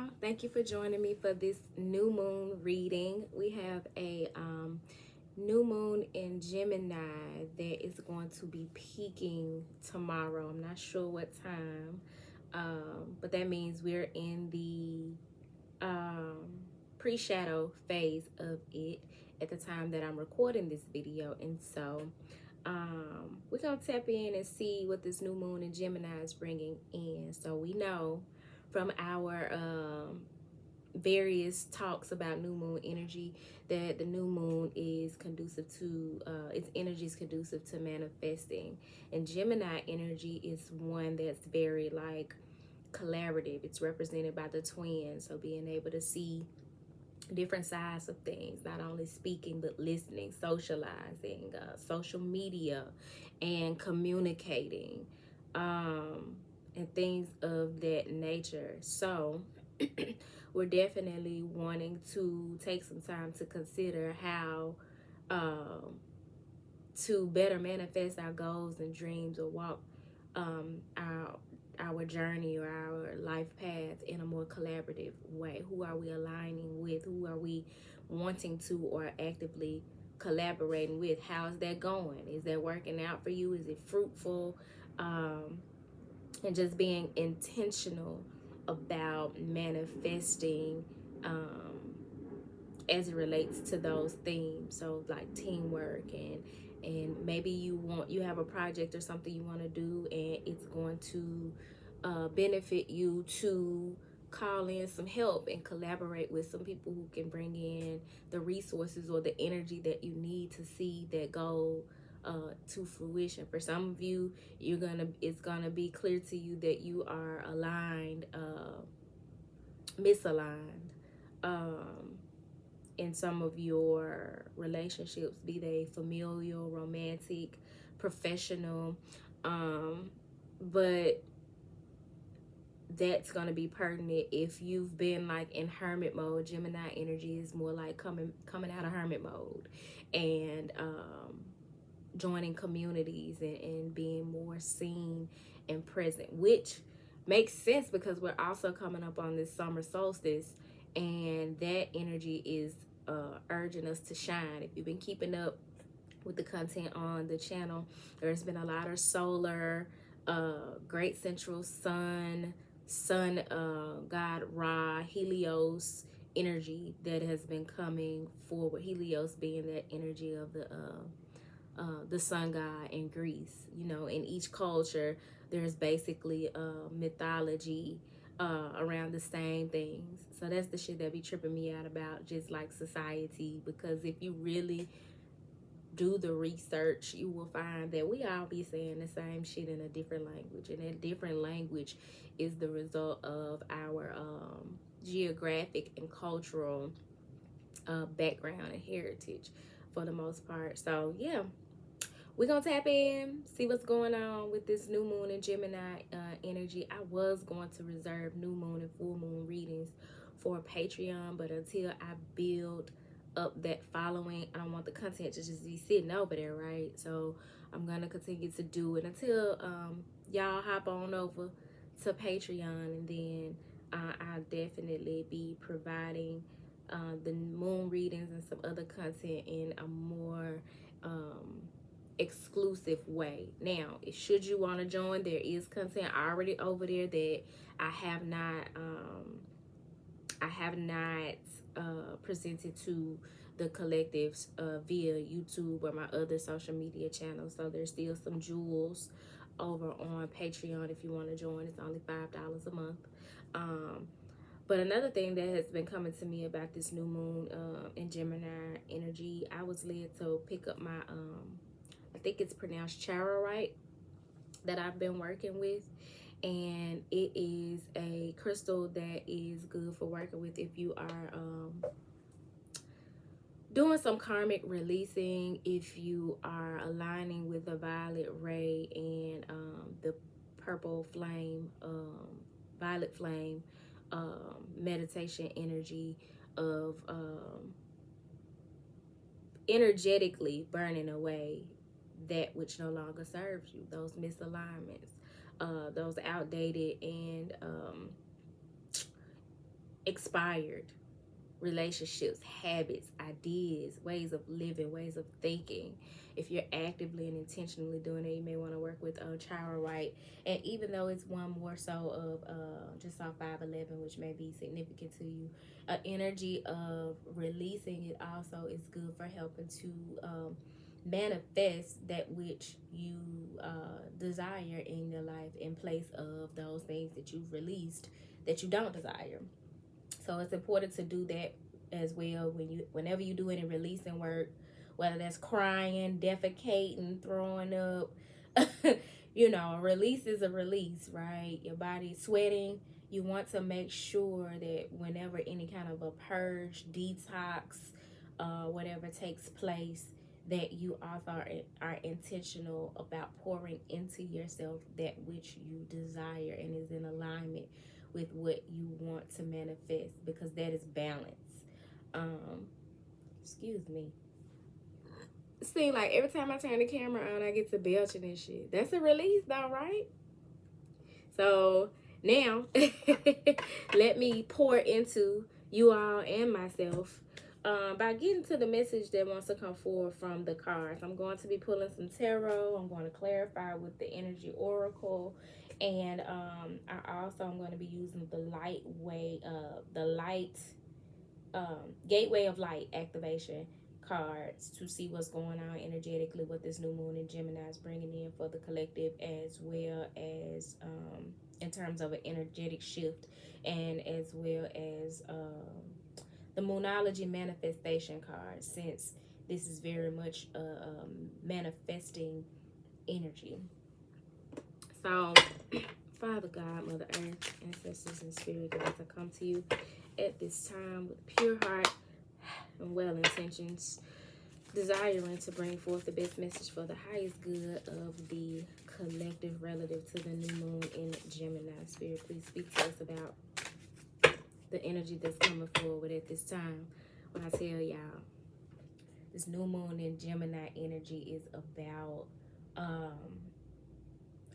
y'all. Thank you for joining me for this new moon reading. We have a new moon in Gemini that is going to be peaking tomorrow. I'm not sure what time, but that means we're in the pre-shadow phase of it at the time that I'm recording this video. And so we're going to tap in and see what this new moon in Gemini is bringing in. So we know from our various talks about new moon energy that the new moon is conducive to its energy is conducive to manifesting, and Gemini energy is one that's very like collaborative. It's represented by the twins, so being able to see different sides of things, not only speaking but listening, socializing, social media, and communicating, and things of that nature. So we're definitely wanting to take some time to consider how to better manifest our goals and dreams, or walk our journey or our life path in a more collaborative way. Who are we aligning with? Who are we wanting to or actively collaborating with? How's that going? Is that working out for you? Is it fruitful? And just being intentional about manifesting as it relates to those themes. So like teamwork, and maybe you have a project or something you want to do, and it's going to benefit you to call in some help and collaborate with some people who can bring in the resources or the energy that you need to see that goal to fruition. For some of you, it's gonna be clear to you that you are aligned, misaligned, in some of your relationships, be they familial, romantic, professional, but that's going to be pertinent if you've been like in hermit mode. Gemini energy is more like coming out of hermit mode, and joining communities, and being more seen and present, which makes sense because we're also coming up on this summer solstice, and that energy is urging us to shine. If you've been keeping up with the content on the channel, there's been a lot of solar, great central sun god Ra, Helios energy that has been coming forward. Helios being that energy of the sun god in Greece. You know, in each culture there's basically mythology around the same things. So that's the shit that be tripping me out about just like society, because if you really do the research, you will find that we all be saying the same shit in a different language, and that different language is the result of our geographic and cultural background and heritage for the most part. So yeah, we're gonna tap in, see what's going on with this new moon in Gemini energy. I was going to reserve new moon and full moon readings for Patreon, but until I build up that following, I don't want the content to just be sitting over there, right? So I'm gonna continue to do it until y'all hop on over to Patreon, and then I'll definitely be providing the moon readings and some other content in a more exclusive way. Now, should you want to join, there is content already over there that I have not presented to the collectives via YouTube or my other social media channels. So there's still some jewels over on Patreon if you want to join. It's only $5 a month. But another thing that has been coming to me about this new moon in Gemini energy, I was led to pick up my I think it's pronounced charoite that I've been working with, and it is a crystal that is good for working with if you are doing some karmic releasing, if you are aligning with the violet ray and the purple flame, violet flame meditation energy of energetically burning away that which no longer serves you, those misalignments, those outdated and expired relationships, habits, ideas, ways of living, ways of thinking. If you're actively and intentionally doing it, you may want to work with Child Right. And even though it's one more so of just off 511, which may be significant to you, energy of releasing it also is good for helping to manifest that which you desire in your life in place of those things that you've released that you don't desire. So it's important to do that as well whenever you do any releasing work, whether that's crying, defecating, throwing up. A release is a release, right? Your body sweating. You want to make sure that whenever any kind of a purge, detox, whatever takes place, that you also are intentional about pouring into yourself that which you desire and is in alignment with what you want to manifest, because that is balance. Excuse me. Seems like every time I turn the camera on, I get to belching and shit. That's a release though, right? So now, let me pour into you all and myself by getting to the message that wants to come forward from the cards. I'm going to be pulling some tarot. I'm going to clarify with the energy oracle. And I also am going to be using the gateway of light activation cards to see what's going on energetically, what this new moon in Gemini is bringing in for the collective, as well as in terms of an energetic shift, and as well as the Moonology manifestation card, since this is very much manifesting energy. So, Father God, Mother Earth, ancestors, and spirit guides, I come to you at this time with pure heart and well intentions, desiring to bring forth the best message for the highest good of the collective relative to the new moon in Gemini. Spirit, please speak to us about the energy that's coming forward at this time. When I tell y'all, this new moon in Gemini energy is about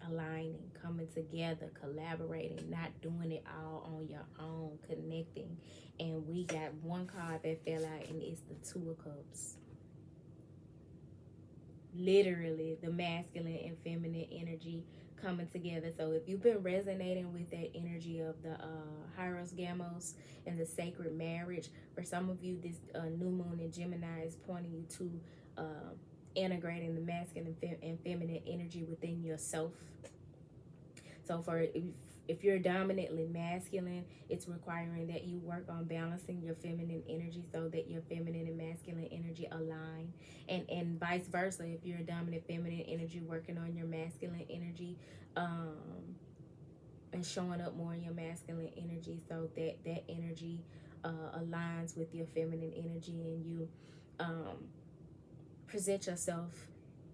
aligning, coming together, collaborating, not doing it all on your own, connecting. And we got one card that fell out, and it's the Two of Cups. Literally the masculine and feminine energy coming together. So if you've been resonating with that energy of the Hyros Gamos and the sacred marriage, for some of you, this new moon in Gemini is pointing you to integrating the masculine and feminine energy within yourself. So if you're dominantly masculine, it's requiring that you work on balancing your feminine energy so that your feminine and masculine energy align, and vice versa. If you're a dominant feminine energy, working on your masculine energy, and showing up more in your masculine energy so that that energy aligns with your feminine energy, and you present yourself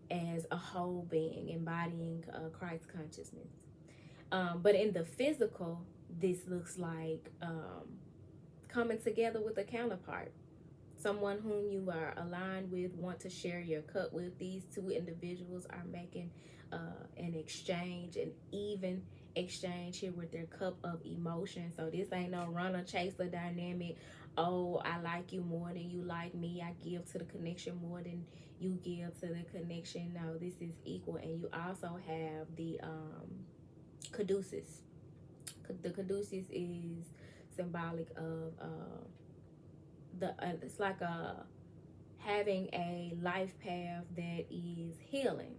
as a whole being, embodying Christ consciousness. But in the physical, this looks like coming together with a counterpart, someone whom you are aligned with, want to share your cup with. These two individuals are making an exchange, an even exchange here with their cup of emotion. So this ain't no runner chaser dynamic. Oh, I like you more than you like me. I give to the connection more than you give to the connection. No, this is equal. And you also have the caduceus. The caduceus is symbolic of it's like having a life path that is healing,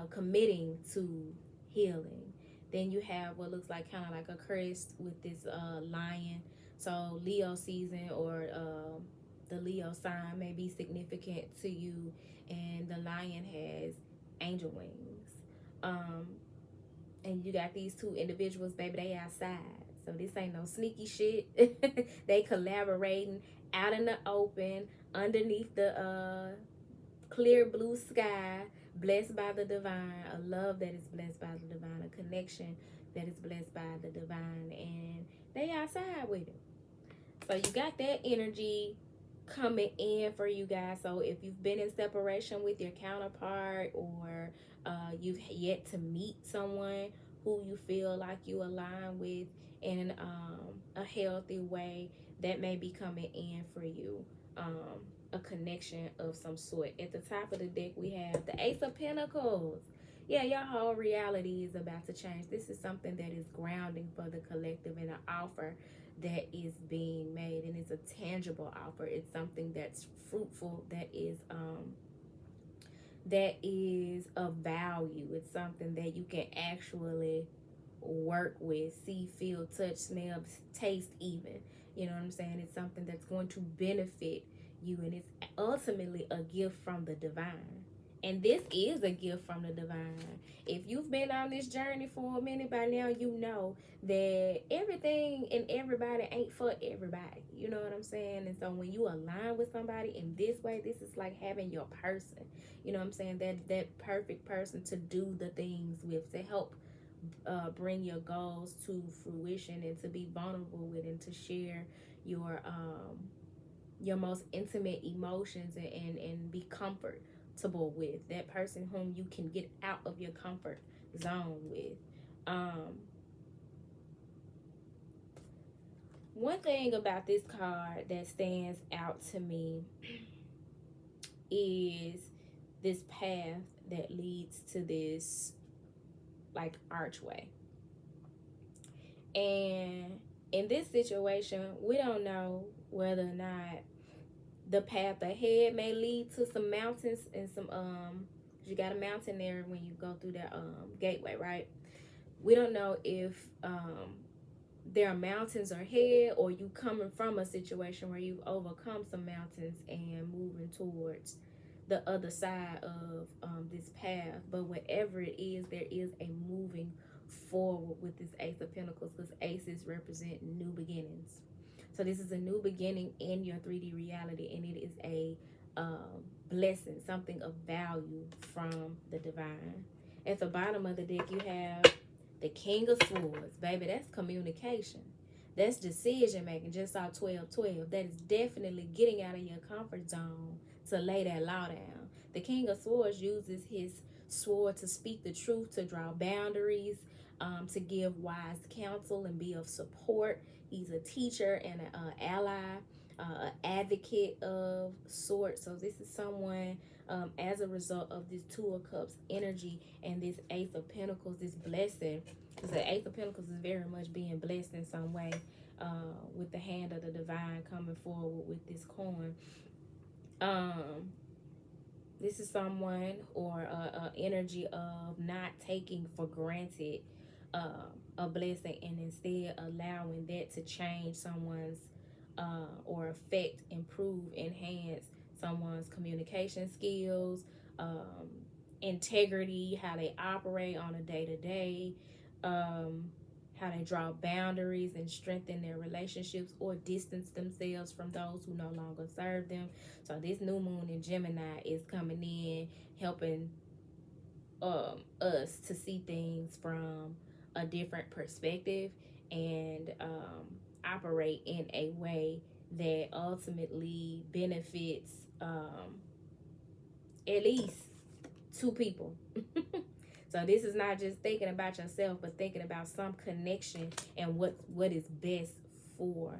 committing to healing. Then you have what looks like kind of like a crest with this lion. So Leo season or the Leo sign may be significant to you, and the lion has angel wings. And you got these two individuals, baby, they outside. So this ain't no sneaky shit. They collaborating out in the open, underneath the clear blue sky, blessed by the divine, a love that is blessed by the divine, a connection that is blessed by the divine, and they outside with it. So you got that energy coming in for you guys. So if you've been in separation with your counterpart, or you've yet to meet someone who you feel like you align with in a healthy way, that may be coming in for you. A connection of some sort. At the top of the deck, we have the Ace of Pentacles. Yeah, your whole reality is about to change. This is something that is grounding for the collective, and an offer that is being made, and it's a tangible offer. It's something that's fruitful, that is of value. It's something that you can actually work with, see, feel, touch, smell, taste, even. You know what I'm saying? It's something that's going to benefit you, and it's ultimately a gift from the divine. And this is a gift from the divine. If you've been on this journey for a minute by now, you know that everything and everybody ain't for everybody. You know what I'm saying? And so when you align with somebody in this way, this is like having your person. You know what I'm saying? That perfect person to do the things with, to help bring your goals to fruition, and to be vulnerable with, and to share your most intimate emotions, and be comfortable with. That person whom you can get out of your comfort zone with. One thing about this card that stands out to me is this path that leads to this like archway. And in this situation, we don't know whether or not the path ahead may lead to some mountains, and some you got a mountain there when you go through that gateway, right? We don't know if there are mountains ahead, or you coming from a situation where you've overcome some mountains and moving towards the other side of this path. But whatever it is, there is a moving forward with this Ace of Pentacles, because aces represent new beginnings. So this is a new beginning in your 3D reality, and it is a blessing, something of value from the divine. At the bottom of the deck, you have the King of Swords. Baby, that's communication. That's decision making. Just saw 12-12. That is definitely getting out of your comfort zone to lay that law down. The King of Swords uses his sword to speak the truth, to draw boundaries, to give wise counsel and be of support. He's a teacher and an ally, an advocate of sorts. So this is someone, as a result of this Two of Cups energy and this Ace of Pentacles, this blessing. Because the Ace of Pentacles is very much being blessed in some way, with the hand of the divine coming forward with this coin. This is someone, or a energy of not taking for granted a blessing, and instead allowing that to change someone's or affect, improve, enhance someone's communication skills, integrity, how they operate on a day-to-day, how they draw boundaries and strengthen their relationships, or distance themselves from those who no longer serve them. So this new moon in Gemini is coming in, helping us to see things from a different perspective, and operate in a way that ultimately benefits at least two people. So this is not just thinking about yourself, but thinking about some connection and what is best for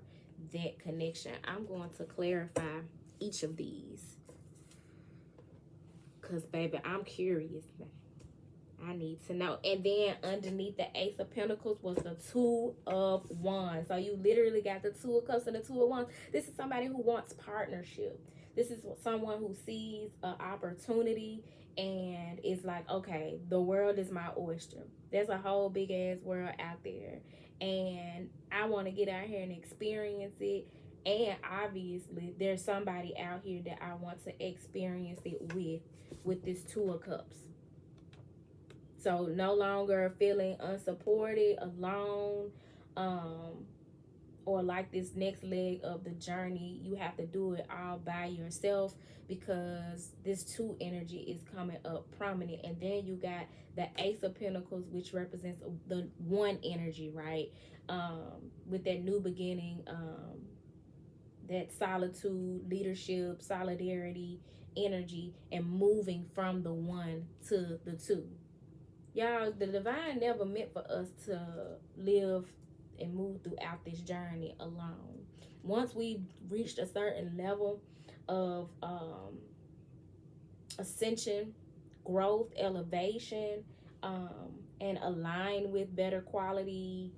that connection. I'm going to clarify each of these, because baby, I'm curious. I need to know. And then underneath the Ace of Pentacles was the Two of Wands. So you literally got the Two of Cups and the Two of Wands. This is somebody who wants partnership. This is someone who sees an opportunity and is like, okay, the world is my oyster. There's a whole big ass world out there, and I want to get out here and experience it. And obviously there's somebody out here that I want to experience it with this Two of Cups. So no longer feeling unsupported, alone, or like this next leg of the journey, you have to do it all by yourself, because this two energy is coming up prominent. And then you got the Ace of Pentacles, which represents the one energy, right? With that new beginning, that solitude, leadership, solidarity energy, and moving from the one to the two. Y'all, the divine never meant for us to live and move throughout this journey alone. Once we reached a certain level of ascension, growth, elevation, and align with better quality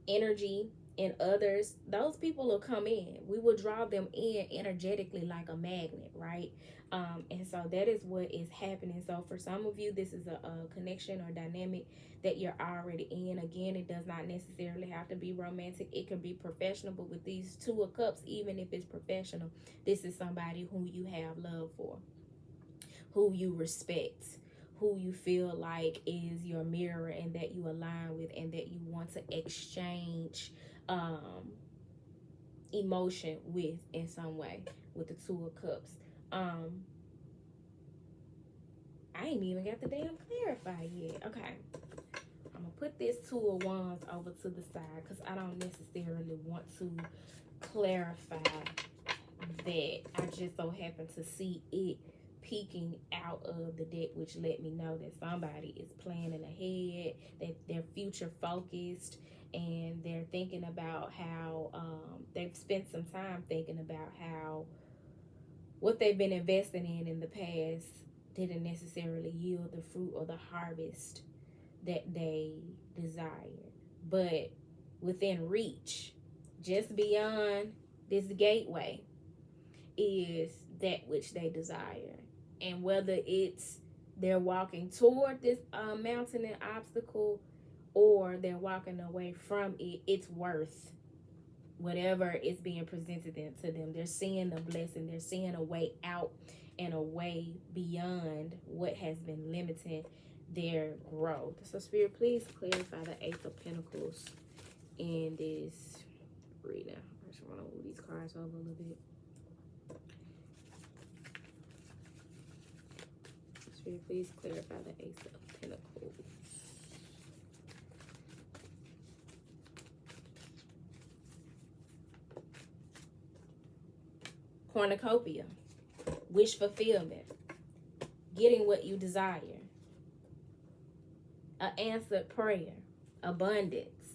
energy in others, those people will come in. We will draw them in energetically like a magnet, right? And so that is what is happening. So for some of you, this is a connection or dynamic that you're already in. Again, it does not necessarily have to be romantic. It can be professional, but with these Two of Cups, even if it's professional, this is somebody who you have love for, who you respect, who you feel like is your mirror and that you align with and that you want to exchange emotion with in some way with the Two of Cups. I ain't even got the damn clarify yet. Okay. I'm gonna put this Two of Wands over to the side because I don't necessarily want to clarify that. I just so happen to see it peeking out of the deck, which let me know that somebody is planning ahead, that they're future focused, and they're thinking about how they've spent some time thinking about how what they've been investing in the past didn't necessarily yield the fruit or the harvest that they desire. But within reach, just beyond this gateway, is that which they desire. And whether it's they're walking toward this mountain and obstacle or they're walking away from it, it's worth whatever is being presented to them. They're seeing the blessing, they're seeing a way out and a way beyond what has been limiting their growth. So Spirit, please clarify the Ace of Pentacles in this reading. I just want to move these cards over a little bit. Spirit, please clarify the Ace of Pentacles. Cornucopia, wish fulfillment, getting what you desire, an answered prayer, abundance.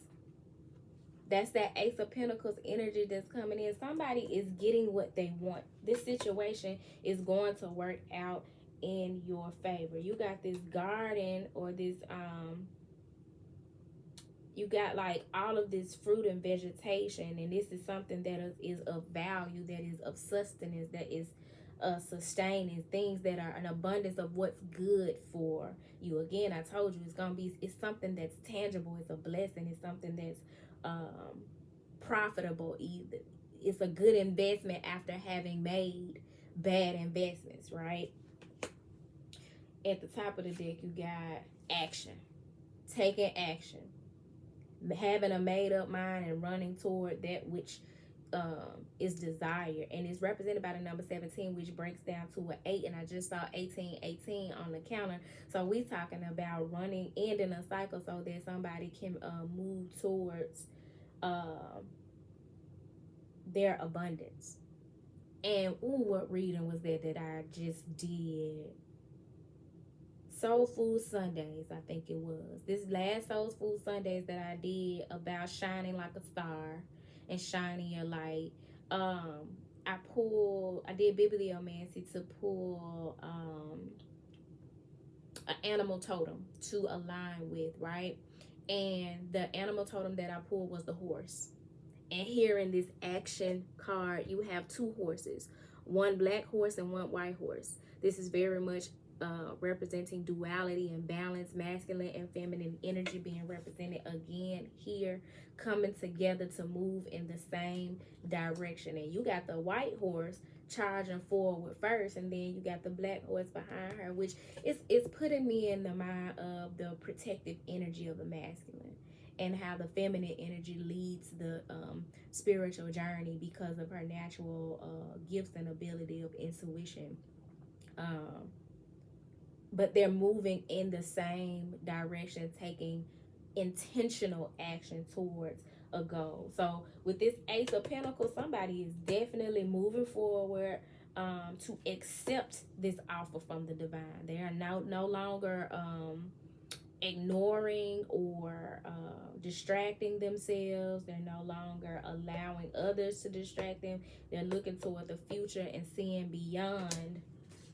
That's that Ace of Pentacles energy that's coming in. Somebody is getting what they want. This situation is going to work out in your favor. You got this garden or this you got like all of this fruit and vegetation, and this is something that is of value, that is of sustenance, that is sustaining, things that are an abundance of what's good for you. Again, I told you it's something that's tangible, it's a blessing, it's something that's profitable. Either it's a good investment after having made bad investments, right? At the top of the deck, you got action, taking action, having a made up mind and running toward that which is desired, and it's represented by the number 17, which breaks down to an 8, and I just saw 18 on the counter. So we talking about running, ending a cycle so that somebody can move towards their abundance. And what reading was that I just did? Soul Food Sundays, I think it was. This last Soul Food Sundays that I did about shining like a star and shining your light. I did bibliomancy to pull an animal totem to align with, right? And the animal totem that I pulled was the horse. And here in this action card, you have two horses, one black horse and one white horse. This is very much representing duality and balance, masculine and feminine energy being represented again here, coming together to move in the same direction. And you got the white horse charging forward first, and then you got the black horse behind her, which is putting me in the mind of the protective energy of the masculine and how the feminine energy leads the spiritual journey because of her natural gifts and ability of intuition. But they're moving in the same direction, taking intentional action towards a goal. So with this Ace of Pentacles, somebody is definitely moving forward to accept this offer from the divine. They are no longer ignoring or distracting themselves. They're no longer allowing others to distract them. They're looking toward the future and seeing beyond,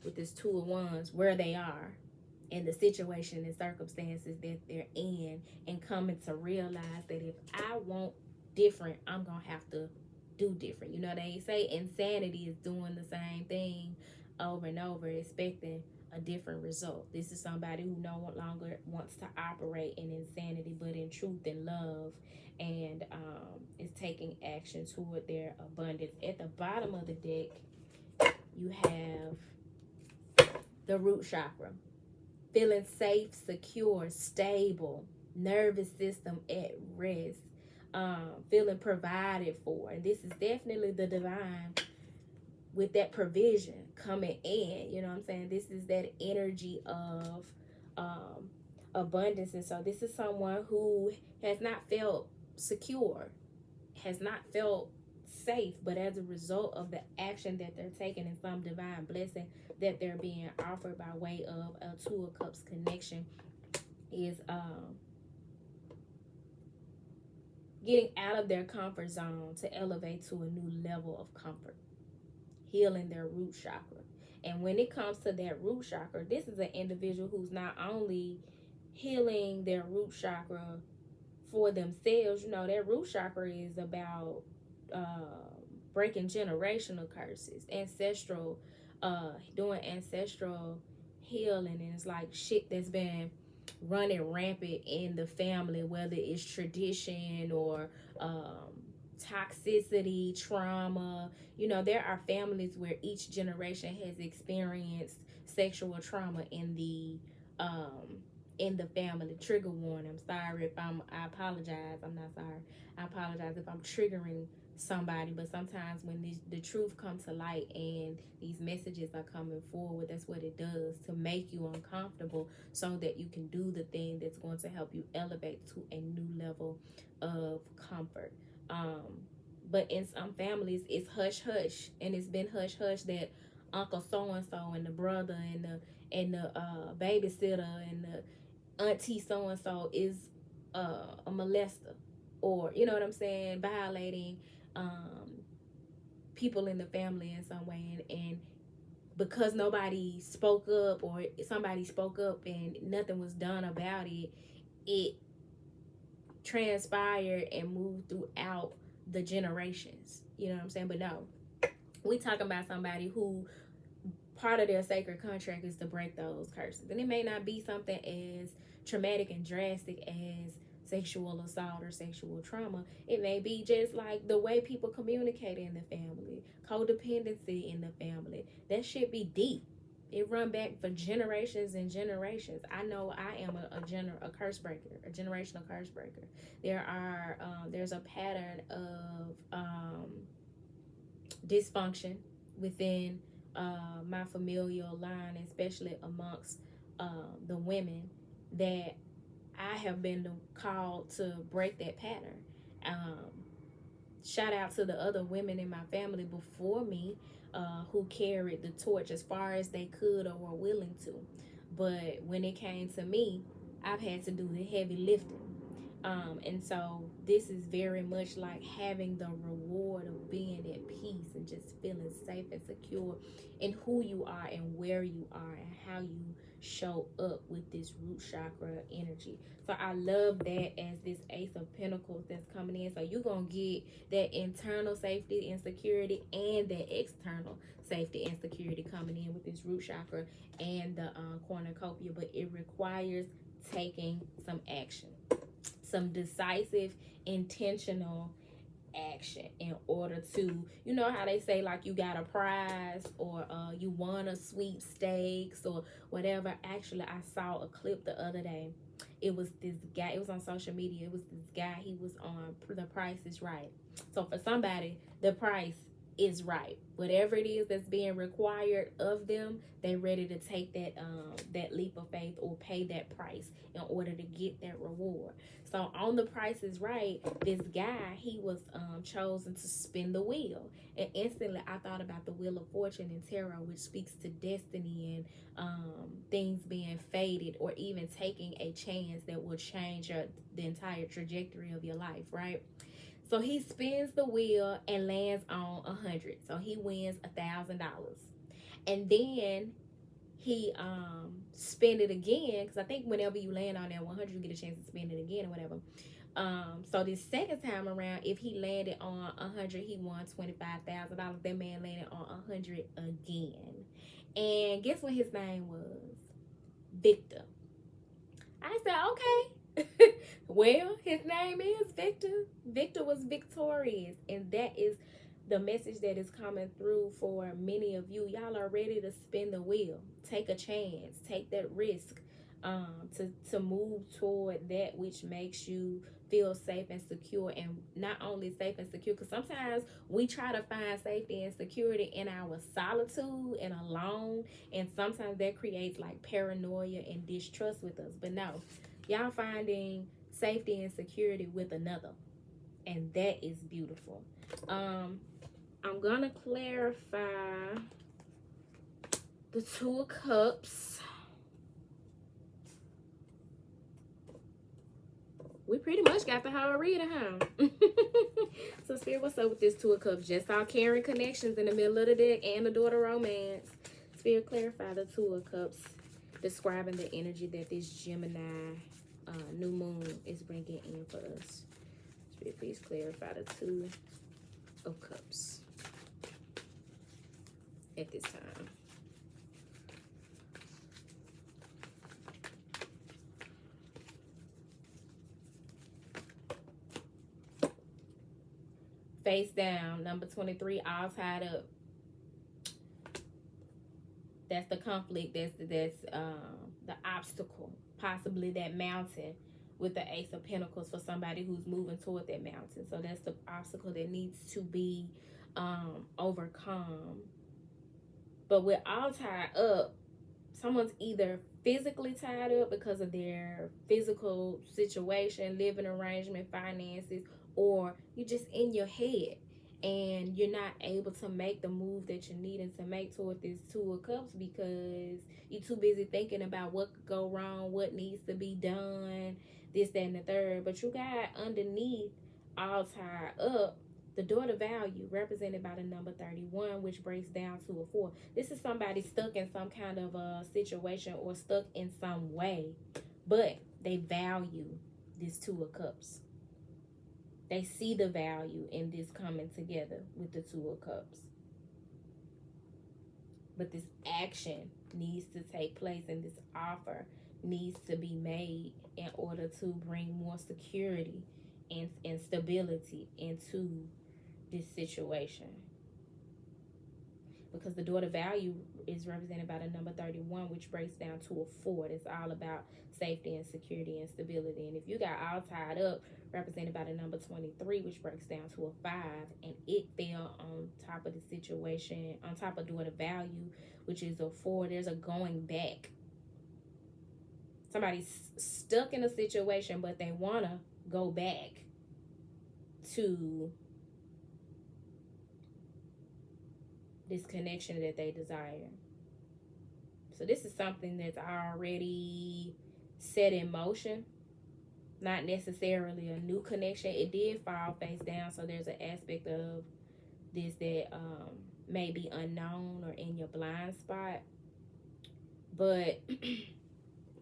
with this Two of Wands, where they are and the situation and circumstances that they're in, and coming to realize that if I want different, I'm gonna have to do different. You know, they say insanity is doing the same thing over and over, expecting a different result. This is somebody who no longer wants to operate in insanity, but in truth and love, and is taking action toward their abundance. At the bottom of the deck, you have the root chakra. Feeling safe, secure, stable, nervous system at rest, feeling provided for. And this is definitely the divine with that provision coming in. You know what I'm saying? This is that energy of abundance. And so this is someone who has not felt secure, has not felt safe, but as a result of the action that they're taking and some divine blessing that they're being offered by way of a Two of Cups connection, is getting out of their comfort zone to elevate to a new level of comfort, healing their root chakra. And when it comes to that root chakra, this is an individual who's not only healing their root chakra for themselves. You know, their root chakra is about breaking generational curses, ancestral, doing ancestral healing. And it's like shit that's been running rampant in the family, whether it's tradition or toxicity, trauma. You know, there are families where each generation has experienced sexual trauma in the family. Trigger warning. I'm sorry if I apologize. I'm not sorry. I apologize if I'm triggering somebody, but sometimes when the truth comes to light and these messages are coming forward, that's what it does, to make you uncomfortable so that you can do the thing that's going to help you elevate to a new level of comfort. But in some families it's hush hush, and it's been hush hush that Uncle so and so and the brother and the babysitter and the auntie so and so is a molester, or you know what I'm saying, violating people in the family in some way, and because nobody spoke up, or somebody spoke up and nothing was done about it, it transpired and moved throughout the generations. You know what I'm saying? But no, we talking about somebody who part of their sacred contract is to break those curses. And it may not be something as traumatic and drastic as sexual assault or sexual trauma. It may be just like the way people communicate in the family, codependency in the family. That should be deep. It run back for generations and generations. I know I am a curse breaker, a generational curse breaker. There's a pattern of dysfunction within my familial line, especially amongst the women, that I have been called to break that pattern. Shout out to the other women in my family before me who carried the torch as far as they could or were willing to. But when it came to me, I've had to do the heavy lifting. And so this is very much like having the reward of being at peace and just feeling safe and secure in who you are and where you are and how you show up with this root chakra energy. So I love that as this Ace of Pentacles that's coming in. So you're going to get that internal safety and security and that external safety and security coming in with this root chakra and the cornucopia. But it requires taking some action, some decisive, intentional action in order to, you know how they say like you got a prize or you won a sweepstakes or whatever. Actually, I saw a clip the other day. It was this guy, it was on social media, it was this guy, he was on The Price is Right. So for somebody, the price is right. Whatever it is that's being required of them, they're ready to take that leap of faith or pay that price in order to get that reward. So on The Price is Right, this guy, he was chosen to spin the wheel, and instantly I thought about the Wheel of Fortune in tarot, which speaks to destiny and things being fated, or even taking a chance that will change the entire trajectory of your life, right? So he spins the wheel and lands on 100. So he wins $1,000. And then he spin it again, because I think whenever you land on that 100, you get a chance to spin it again or whatever. So this second time around, if he landed on 100, he won $25,000. That man landed on 100 again. And guess what his name was? Victor. I said, okay. Well, his name is Victor. Victor was victorious. And that is the message that is coming through for many of you. Y'all are ready to spin the wheel. Take a chance. Take that risk to move toward that which makes you feel safe and secure. And not only safe and secure, because sometimes we try to find safety and security in our solitude and alone. And sometimes that creates like paranoia and distrust with us. But no, y'all finding safety and security with another. And that is beautiful. I'm gonna clarify the Two of Cups. We pretty much got the whole reading, huh? So Spirit, what's up with this Two of Cups? Just saw Caring Connections in the middle of the deck and the Daughter Romance. Spirit, clarify the Two of Cups, describing the energy that this Gemini new moon is bringing in for us. Spirit, please clarify the Two of Cups at this time. Face down, number 23, all tied up. That's the conflict. That's the obstacle, possibly that mountain with the Ace of Pentacles for somebody who's moving toward that mountain. So that's the obstacle that needs to be overcome. But we're all tied up. Someone's either physically tied up because of their physical situation, living arrangement, finances, or you're just in your head and you're not able to make the move that you're needing to make toward this Two of Cups because you're too busy thinking about what could go wrong, what needs to be done, this, that, and the third. But you got underneath, all tied up, the Daughter Value, represented by the number 31, which breaks down to a 4. This is somebody stuck in some kind of a situation or stuck in some way, but they value this Two of Cups. They see the value in this coming together with the Two of Cups. But this action needs to take place, and this offer needs to be made in order to bring more security and stability into this situation. Because the Daughter Value is represented by the number 31, which breaks down to a 4. It's all about safety and security and stability. And if you got all tied up, represented by the number 23, which breaks down to a 5, and it fell on top of the situation, on top of Daughter Value, which is a 4, there's a going back. Somebody's stuck in a situation, but they want to go back to this connection that they desire. So this is something that's already set in motion, not necessarily a new connection. It did fall face down, so there's an aspect of this that may be unknown or in your blind spot. But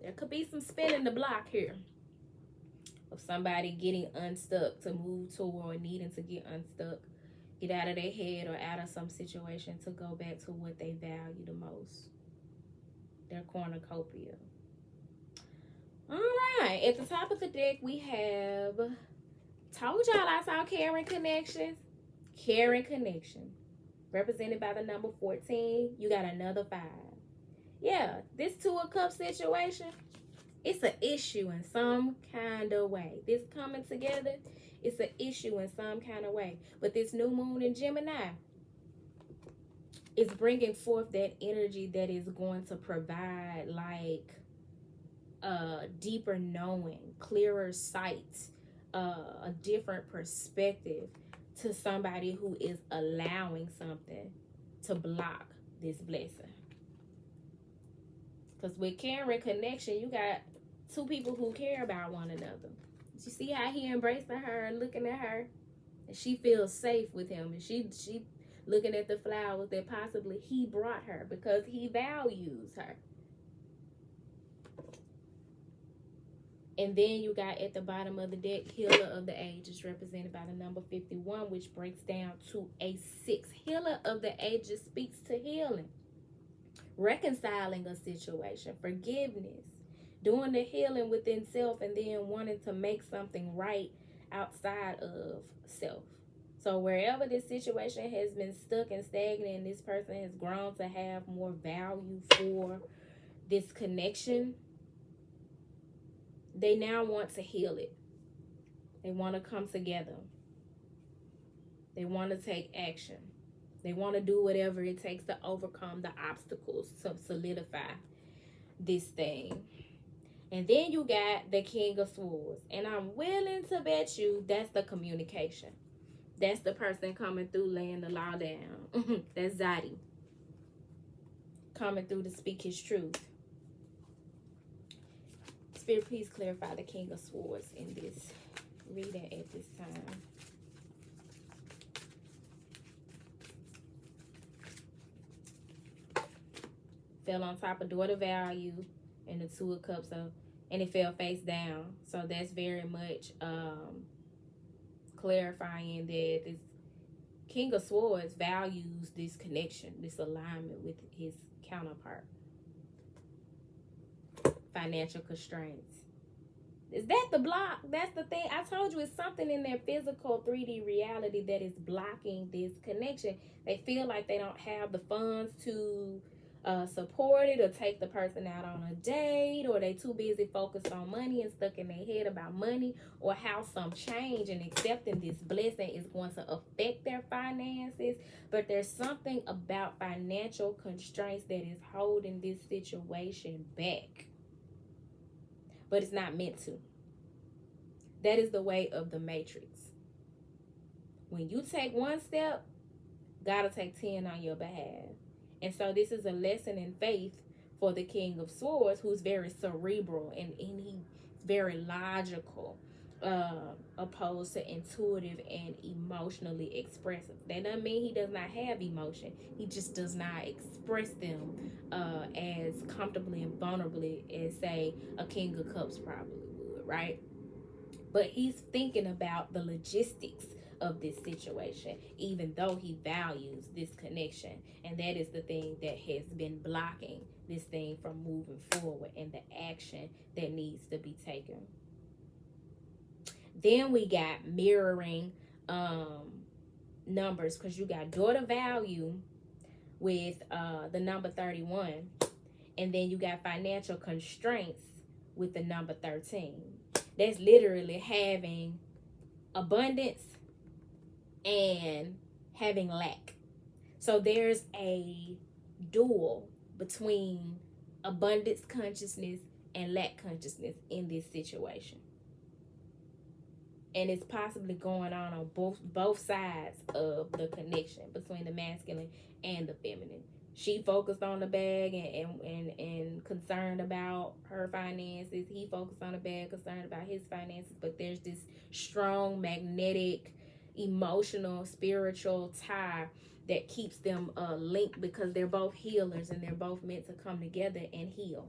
there could be some spinning the block here of somebody getting unstuck to move toward, or needing to get unstuck, get out of their head or out of some situation to go back to what they value the most, their cornucopia. All right, at the top of the deck, we have, told y'all I saw Caring Connections. Caring Connection, represented by the number 14. You got another 5. Yeah, this Two of Cups situation, it's an issue in some kind of way. This coming together, it's an issue in some kind of way. But this new moon in Gemini, It's bringing forth that energy that is going to provide like deeper knowing, clearer sight, a different perspective to somebody who is allowing something to block this blessing. Because with care and connection, you got two people who care about one another. You see how he embracing her and looking at her, and she feels safe with him, and she looking at the flowers that possibly he brought her because he values her. And then you got at the bottom of the deck, Healer of the Ages, represented by the number 51, which breaks down to a 6. Healer of the Ages speaks to healing, reconciling a situation, forgiveness, doing the healing within self, and then wanting to make something right outside of self. So wherever this situation has been stuck and stagnant, and this person has grown to have more value for this connection, they now want to heal it. They want to come together. They want to take action. They want to do whatever it takes to overcome the obstacles to solidify this thing. And then you got the King of Swords. And I'm willing to bet you that's the communication. That's the person coming through laying the law down. That's Zaddy. Coming through to speak his truth. Spirit, please clarify the King of Swords in this reading at this time. Fell on top of daughter value and the Two of Cups, and it fell face down. So that's very much clarifying that this King of Swords values this connection, this alignment with his counterpart. Financial constraints. Is that the block? That's the thing. I told you it's something in their physical 3D reality that is blocking this connection. They feel like they don't have the funds to support it or take the person out on a date, or they too busy focused on money and stuck in their head about money, or how some change and accepting this blessing is going to affect their finances. But there's something about financial constraints that is holding this situation back. But it's not meant to. That is the way of the matrix. When you take one step, God will take 10 on your behalf. And so this is a lesson in faith for the King of Swords, who's very cerebral and he's very logical, opposed to intuitive and emotionally expressive. That doesn't mean he does not have emotion. He just does not express them as comfortably and vulnerably as, say, a King of Cups probably would, right? But he's thinking about the logistics of this situation, even though he values this connection. And that is the thing that has been blocking this thing from moving forward and the action that needs to be taken. Then we got mirroring numbers, because you got daughter value with the number 31, and then you got financial constraints with the number 13. That's literally having abundance and having lack. So there's a duel between abundance consciousness and lack consciousness in this situation. And it's possibly going on both sides of the connection between the masculine and the feminine. She focused on the bag and concerned about her finances. He focused on the bag, concerned about his finances. But there's this strong magnetic, emotional, spiritual tie that keeps them linked, because they're both healers and they're both meant to come together and heal.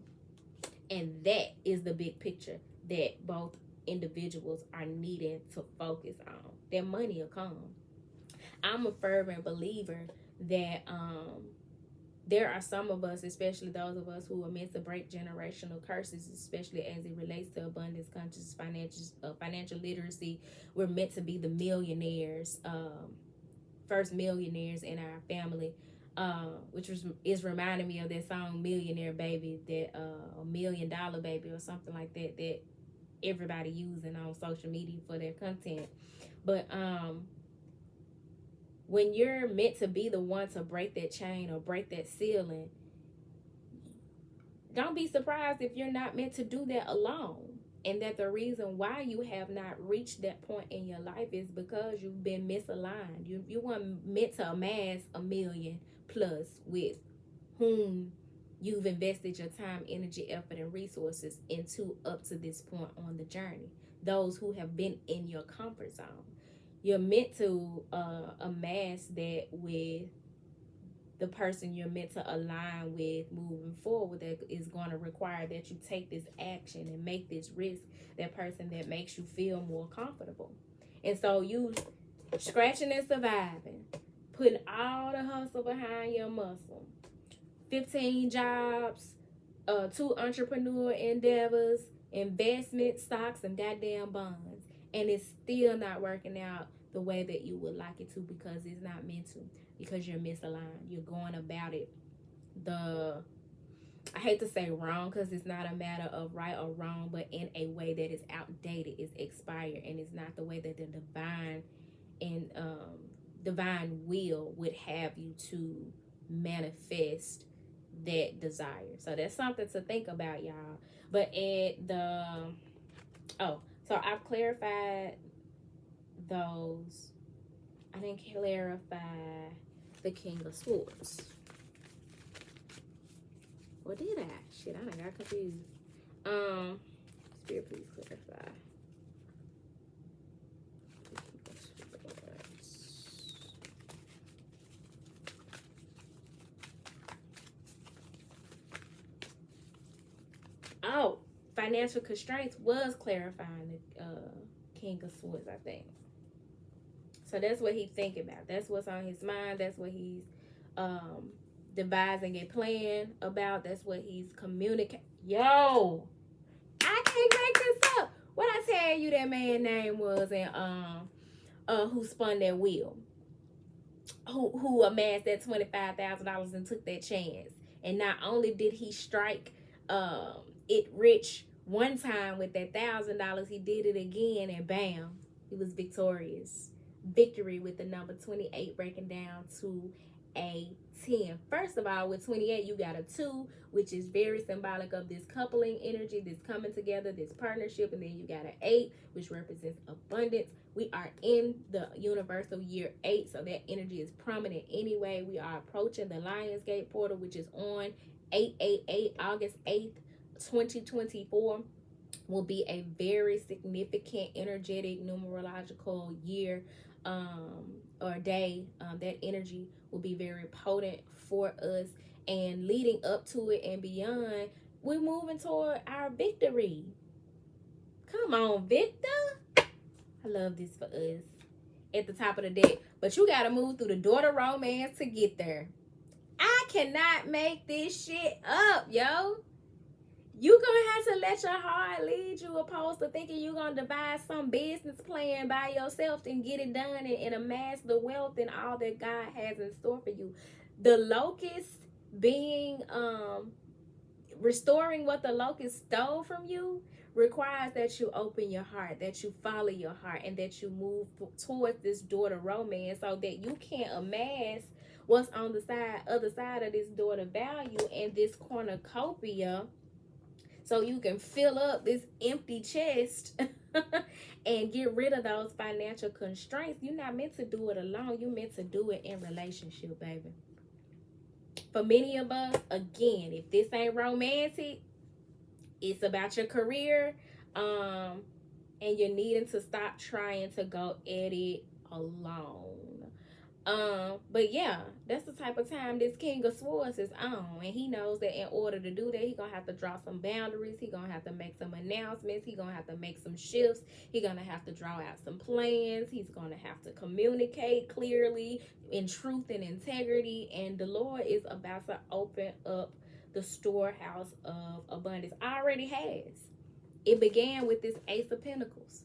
And that is the big picture that both individuals are needing to focus on. Their money will come. I'm a fervent believer that there are some of us, especially those of us who are meant to break generational curses, especially as it relates to abundance conscious, financial literacy. We're meant to be the millionaires, first millionaires in our family, which is reminding me of that song Millionaire Baby, that $1 million baby or something like that, that everybody using on social media for their content. But when you're meant to be the one to break that chain or break that ceiling, don't be surprised if you're not meant to do that alone. And that the reason why you have not reached that point in your life is because you've been misaligned. You weren't meant to amass a million plus with whom you've invested your time, energy, effort, and resources into up to this point on the journey. Those who have been in your comfort zone. You're meant to amass that with the person you're meant to align with moving forward. That is going to require that you take this action and make this risk. That person that makes you feel more comfortable. And so you scratching and surviving, putting all the hustle behind your muscle, 15 jobs, 2 entrepreneur endeavors, investment, stocks, and goddamn bonds. And it's still not working out the way that you would like it to, because it's not meant to, because you're misaligned. You're going about it I hate to say wrong, because it's not a matter of right or wrong, but in a way that is outdated, is expired, and it's not the way that the divine will would have you to manifest that desire. So that's something to think about, y'all. But so I've clarified those. I didn't clarify the King of Swords. Or did I? Shit, I done got confused. Spirit, please clarify. Oh, financial constraints was clarifying the King of Swords, I think. So that's what he's thinking about. That's what's on his mind. That's what he's devising a plan about. That's what he's communicating. Yo, I can't make this up. What I tell you that man's name was, and who spun that wheel? Who amassed that $25,000 and took that chance? And not only did he strike it rich one time with that $1,000, he did it again, and bam, he was victorious. Victory with the number 28 breaking down to a 10. First of all, with 28, you got a 2, which is very symbolic of this coupling energy, this coming together, this partnership. And then you got an 8, which represents abundance. We are in the universal year 8, so that energy is prominent anyway. We are approaching the Lionsgate portal, which is on 888, August 8th, 2024. Will be a very significant, energetic, numerological year or day. That energy will be very potent for us, and leading up to it and beyond, we're moving toward our victory. Come on, Victor. I love this for us at the top of the deck, but you got to move through the door to romance to get there. I cannot make this shit up, yo. You gonna have to let your heart lead you, opposed to thinking you're gonna devise some business plan by yourself and get it done and amass the wealth and all that God has in store for you. The locust being restoring what the locust stole from you requires that you open your heart, that you follow your heart, and that you move towards this door to romance, so that you can amass what's on the other side of this door to value and this cornucopia, so you can fill up this empty chest and get rid of those financial constraints. You're not meant to do it alone. You're meant to do it in relationship, baby. For many of us, again, if this ain't romantic, it's about your career, and you're needing to stop trying to go at it alone. But yeah, that's the type of time this King of Swords is on, and he knows that in order to do that, he's gonna have to draw some boundaries. He's gonna have to make some announcements. He's gonna have to make some shifts. He's gonna have to draw out some plans. He's gonna have to communicate clearly in truth and integrity, and the Lord is about to open up the storehouse of abundance. Already has. It began with this Ace of Pentacles,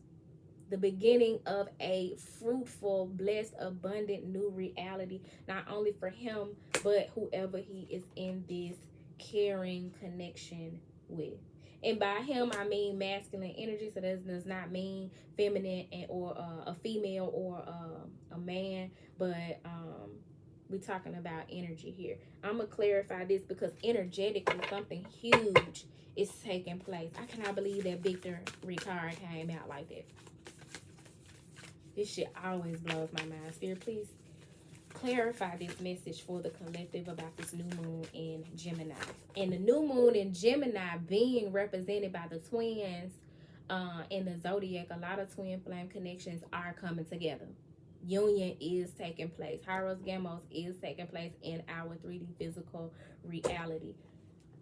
the beginning of a fruitful, blessed, abundant new reality, not only for him, but whoever he is in this caring connection with. And by him, I mean masculine energy, so that does not mean feminine or a female or a man, but we're talking about energy here. I'm gonna clarify this because energetically something huge is taking place. I cannot believe that victory card came out like that. This shit always blows my mind. Spirit, please clarify this message for the collective about this new moon in Gemini. And the new moon in Gemini being represented by the twins in the zodiac, a lot of twin flame connections are coming together. Union is taking place. Hyros Gamos is taking place in our 3D physical reality.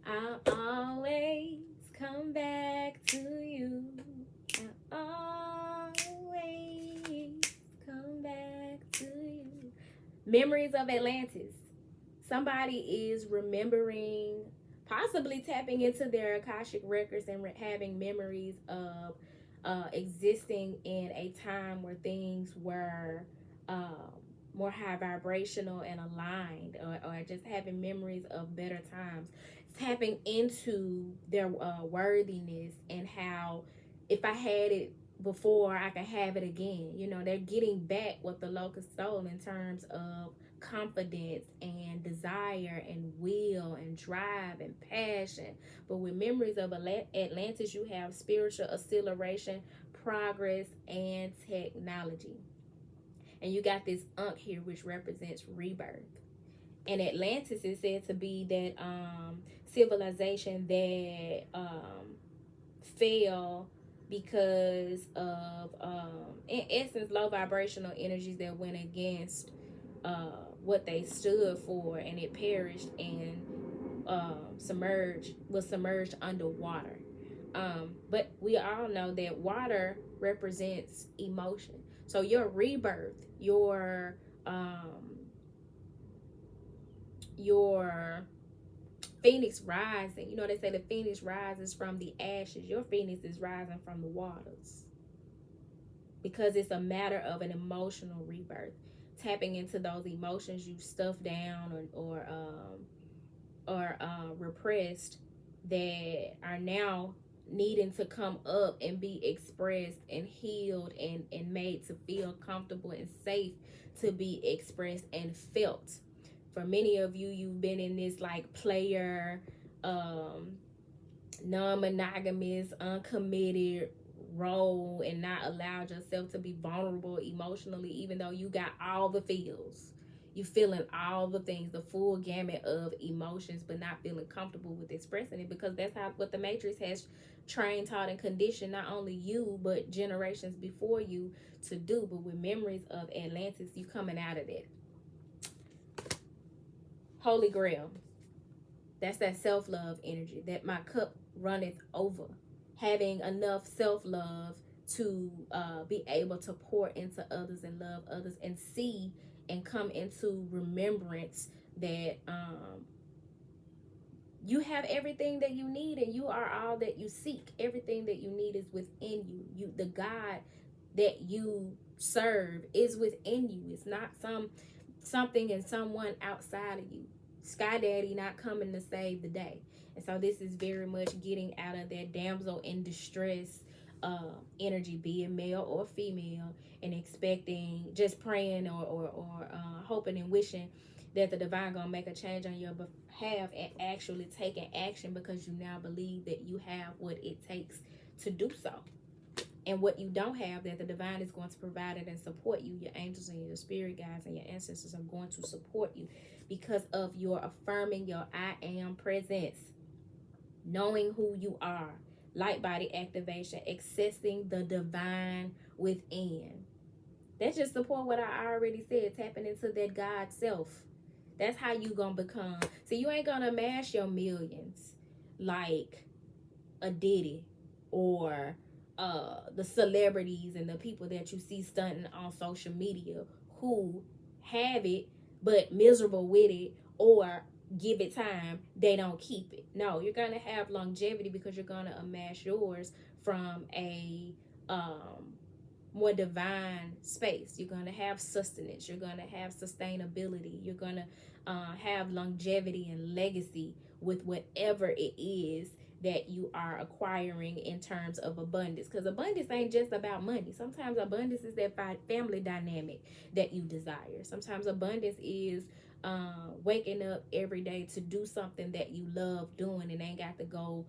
I'll always come back to you. I'll always come back to you. Memories of Atlantis. Somebody is remembering, possibly tapping into their Akashic records and having memories of existing in a time where things were more high vibrational and aligned, or just having memories of better times, tapping into their worthiness and how if I had it before, I can have it again. You know, they're getting back what the locust stole in terms of confidence and desire and will and drive and passion. But with memories of Atlantis, you have spiritual acceleration, progress, and technology. And you got this Ankh here, which represents rebirth. And Atlantis is said to be that civilization that fell because of in essence low vibrational energies that went against what they stood for, and it perished and was submerged underwater. But we all know that water represents emotion. So your rebirth, your phoenix rising, you know, they say the phoenix rises from the ashes. Your phoenix is rising from the waters, because it's a matter of an emotional rebirth, tapping into those emotions you stuffed down or repressed, that are now needing to come up and be expressed and healed and made to feel comfortable and safe to be expressed and felt. For many of you, you've been in this like player, non-monogamous, uncommitted role and not allowed yourself to be vulnerable emotionally, even though you got all the feels. You feeling all the things, the full gamut of emotions, but not feeling comfortable with expressing it, because that's what the Matrix has trained, taught, and conditioned not only you but generations before you to do. But with memories of Atlantis, you coming out of that. Holy Grail. That's that self-love energy, that my cup runneth over. Having enough self-love to be able to pour into others and love others and see and come into remembrance that you have everything that you need and you are all that you seek. Everything that you need is within you. The God that you serve is within you. It's not something and someone outside of you. Sky Daddy not coming to save the day. And so this is very much getting out of that damsel in distress energy, be it male or female, and expecting, just praying or hoping and wishing that the divine gonna make a change on your behalf, and actually taking action because you now believe that you have what it takes to do so. And what you don't have, that the divine is going to provide it and support you. Your angels and your spirit guides and your ancestors are going to support you because of your affirming your I am presence, knowing who you are, light body activation, accessing the divine within. That's just support what I already said, tapping into that God self. That's how you gonna become. So you ain't gonna amass your millions like a Diddy or the celebrities and the people that you see stunting on social media who have it but miserable with it, or give it time, they don't keep it. No, you're gonna have longevity because you're gonna amass yours from a more divine space. You're gonna have sustenance, you're gonna have sustainability, you're gonna have longevity and legacy with whatever it is that you are acquiring in terms of abundance. Because abundance ain't just about money. Sometimes abundance is that family dynamic that you desire. Sometimes abundance is waking up every day to do something that you love doing and ain't got to go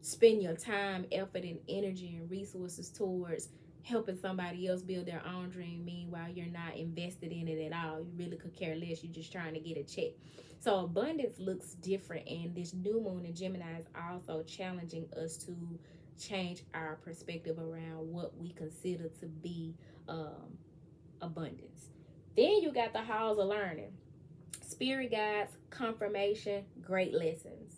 spend your time, effort, and energy and resources towards helping somebody else build their own dream. Meanwhile, you're not invested in it at all. You really could care less. You're just trying to get a check. So abundance looks different, and this new moon in Gemini is also challenging us to change our perspective around what we consider to be abundance. Then you got the halls of learning, spirit guides, confirmation, great lessons.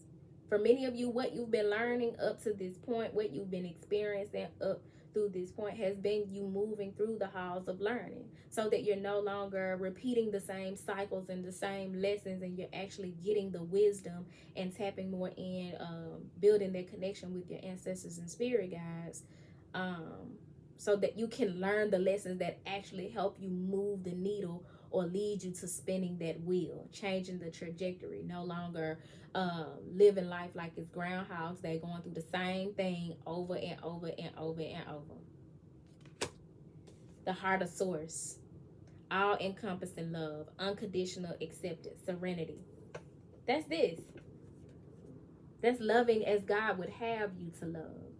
For many of you, what you've been learning up to this point, what you've been experiencing up through this point has been you moving through the halls of learning, so that you're no longer repeating the same cycles and the same lessons, and you're actually getting the wisdom and tapping more in, building that connection with your ancestors and spirit guides, so that you can learn the lessons that actually help you move the needle or lead you to spinning that wheel, changing the trajectory, no longer living life like it's Groundhog's Day, going through the same thing over and over and over and over. The heart of source, all-encompassing love, unconditional acceptance, serenity. That's this. That's loving as God would have you to love.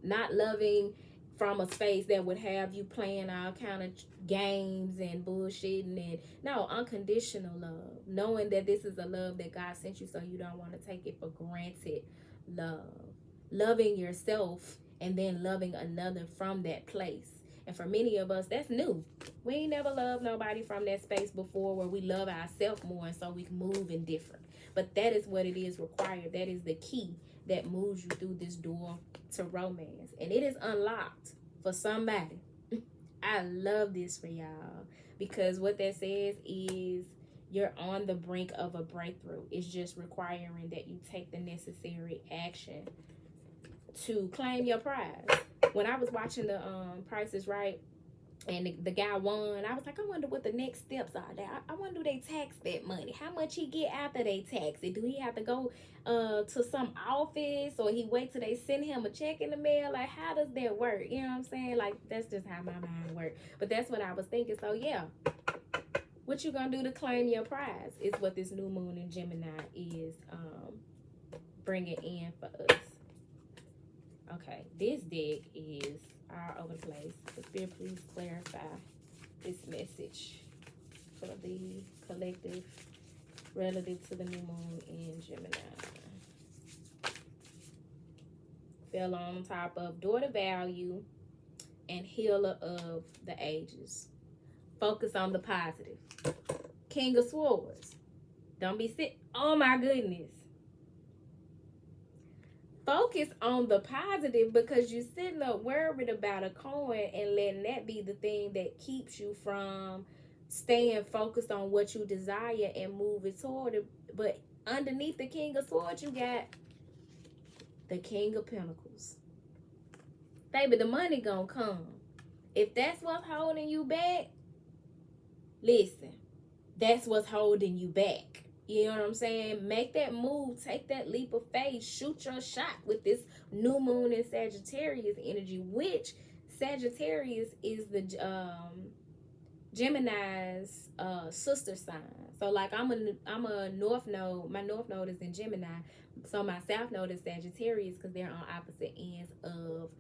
Not loving from a space that would have you playing all kind of games and bullshitting, and no, unconditional love, knowing that this is a love that God sent you, so you don't want to take it for granted. Loving yourself and then loving another from that place. And for many of us, that's new. We ain't never loved nobody from that space before, where we love ourselves more, and so we move in different. But that is what it is required. That is the key that moves you through this door to romance, and it is unlocked for somebody. I love this for y'all, because what that says is you're on the brink of a breakthrough. It's just requiring that you take the necessary action to claim your prize. When I was watching the Price is Right, and the guy won, I was like, I wonder what the next steps are there. I wonder, do they tax that money? How much he get after they tax it? Do he have to go to some office, or he wait till they send him a check in the mail? Like, how does that work? You know what I'm saying? Like, that's just how my mind works. But that's what I was thinking. So yeah, what you gonna do to claim your prize is what this new moon in Gemini is bringing in for us. Okay, this deck is all over the place. So Spirit, please clarify this message for the collective relative to the new moon in Gemini. Fell on top of daughter value and healer of the ages. Focus on the positive. King of Swords. Don't be sick. Oh my goodness. Focus on the positive, because you're sitting up worried about a coin and letting that be the thing that keeps you from staying focused on what you desire and moving toward it. But underneath the King of Swords, you got the King of Pentacles. Baby, the money gonna come. If that's what's holding you back, listen, that's what's holding you back. You know what I'm saying? Make that move. Take that leap of faith. Shoot your shot with this new moon in Sagittarius energy, which Sagittarius is the Gemini's sister sign. So like I'm a north node. My north node is in Gemini. So my south node is Sagittarius, because they're on opposite ends of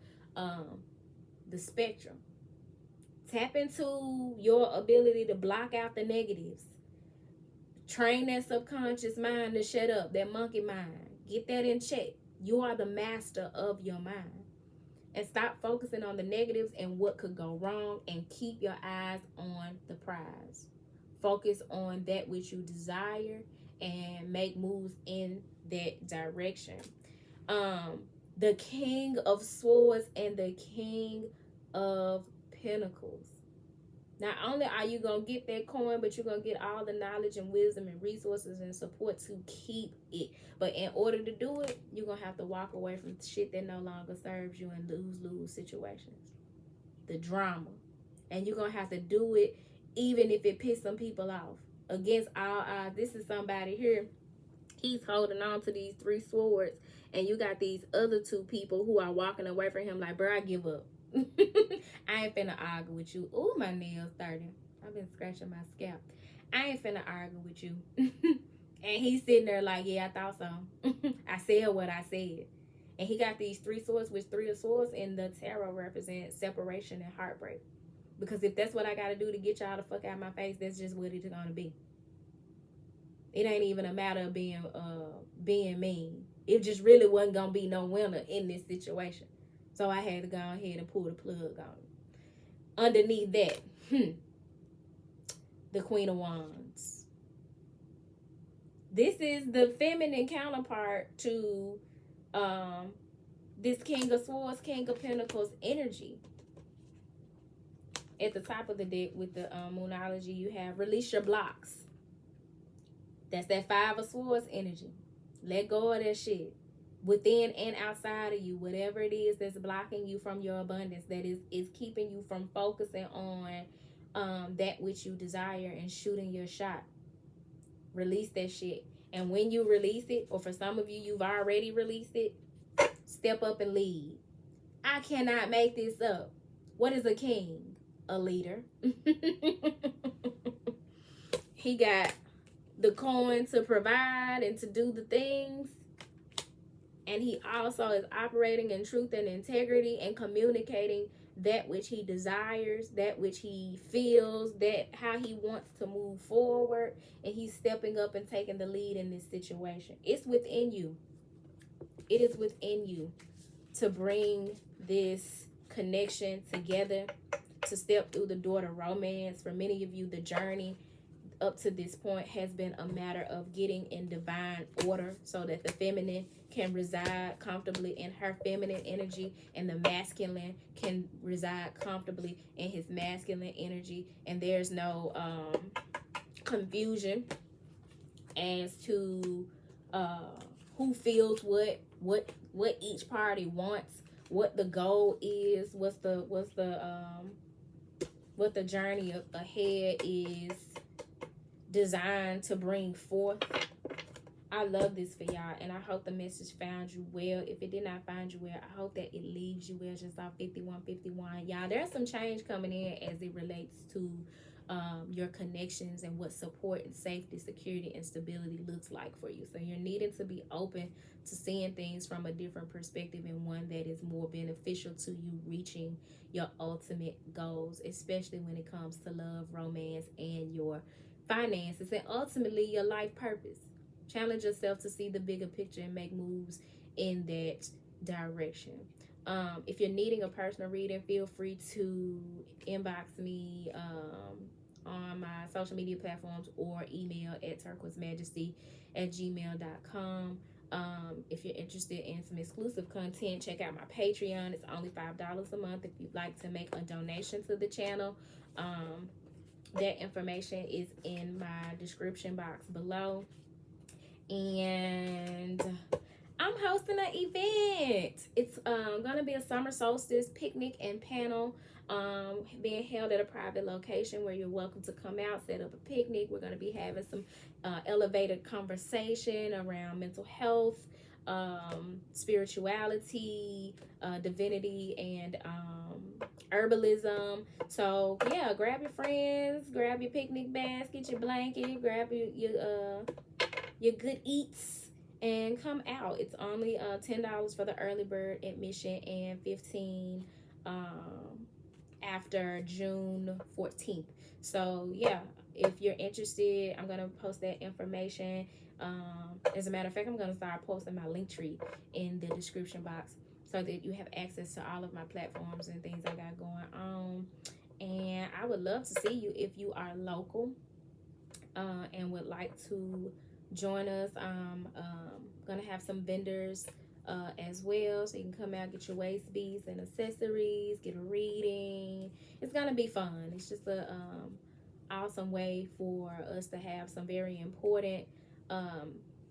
the spectrum. Tap into your ability to block out the negatives. Train that subconscious mind to shut up, that monkey mind. Get that in check. You are the master of your mind. And stop focusing on the negatives and what could go wrong, and keep your eyes on the prize. Focus on that which you desire and make moves in that direction. The King of Swords and the King of Pentacles. Not only are you going to get that coin, but you're going to get all the knowledge and wisdom and resources and support to keep it. But in order to do it, you're going to have to walk away from shit that no longer serves you in lose-lose situations. The drama. And you're going to have to do it even if it pisses some people off. Against all odds. This is somebody here He's holding on to these 3 swords, and you got these other 2 people who are walking away from him like, bro, I give up. I ain't finna argue with you. Ooh, my nails dirty. I've been scratching my scalp. I ain't finna argue with you. And he's sitting there like, yeah, I thought so. I said what I said. And he got these 3 swords, which 3 of swords in the tarot represent separation and heartbreak. Because if that's what I gotta do to get y'all the fuck out of my face, that's just what it's gonna be. It ain't even a matter of being mean. It just really wasn't gonna be no winner in this situation. So I had to go ahead and pull the plug on it. Underneath that, the Queen of Wands. This is the feminine counterpart to this King of Swords, King of Pentacles energy. At the top of the deck with the Moonology, you have release your blocks. That's that 5 of Swords energy. Let go of that shit. Within and outside of you, whatever it is that's blocking you from your abundance, that is keeping you from focusing on that which you desire and shooting your shot. Release that shit. And when you release it, or for some of you, you've already released it, step up and lead. I cannot make this up. What is a king? A leader. He got the coin to provide and to do the things. And he also is operating in truth and integrity and communicating that which he desires, that which he feels, that how he wants to move forward. And he's stepping up and taking the lead in this situation. It's within you. It is within you to bring this connection together, to step through the door to romance. For many of you, the journey up to this point has been a matter of getting in divine order so that the feminine can reside comfortably in her feminine energy and the masculine can reside comfortably in his masculine energy, and there's no confusion as to who feels what each party wants, what the goal is, what the journey ahead is designed to bring forth. I love this for y'all, and I hope the message found you well. If it did not find you well, I hope that it leaves you well. Just off 5151, y'all, there's some change coming in as it relates to your connections and what support and safety, security, and stability looks like for you. So you're needing to be open to seeing things from a different perspective, and one that is more beneficial to you reaching your ultimate goals, especially when it comes to love, romance, and your finances, and ultimately your life purpose. Challenge yourself to see the bigger picture and make moves in that direction. If you're needing a personal reading, feel free to inbox me on my social media platforms or email at turquoisemajesty@gmail.com. If you're interested in some exclusive content, check out my Patreon. It's only $5 a month if you'd like to make a donation to the channel. That information is in my description box below. And I'm hosting an event. It's gonna be a summer solstice picnic and panel being held at a private location where you're welcome to come out, set up a picnic. We're gonna be having some elevated conversation around mental health, spirituality, divinity, and herbalism. So yeah, grab your friends, grab your picnic basket, your blanket, grab your good eats, and come out. It's only $10 for the early bird admission and $15 after June 14th. So yeah, if you're interested, I'm gonna post that information. As a matter of fact, I'm gonna start posting my link tree in the description box so that you have access to all of my platforms and things I got going on. And I would love to see you if you are local and would like to join us. I'm gonna have some vendors as well, so you can come out, get your waist beads and accessories, get a reading. It's gonna be fun. It's just a awesome way for us to have some very important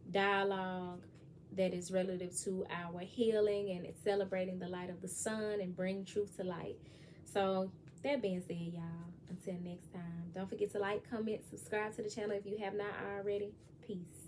dialogue that is relative to our healing, and it's celebrating the light of the sun and bring truth to light. So that being said, y'all, until next time, don't forget to like, comment, subscribe to the channel if you have not already. Peace.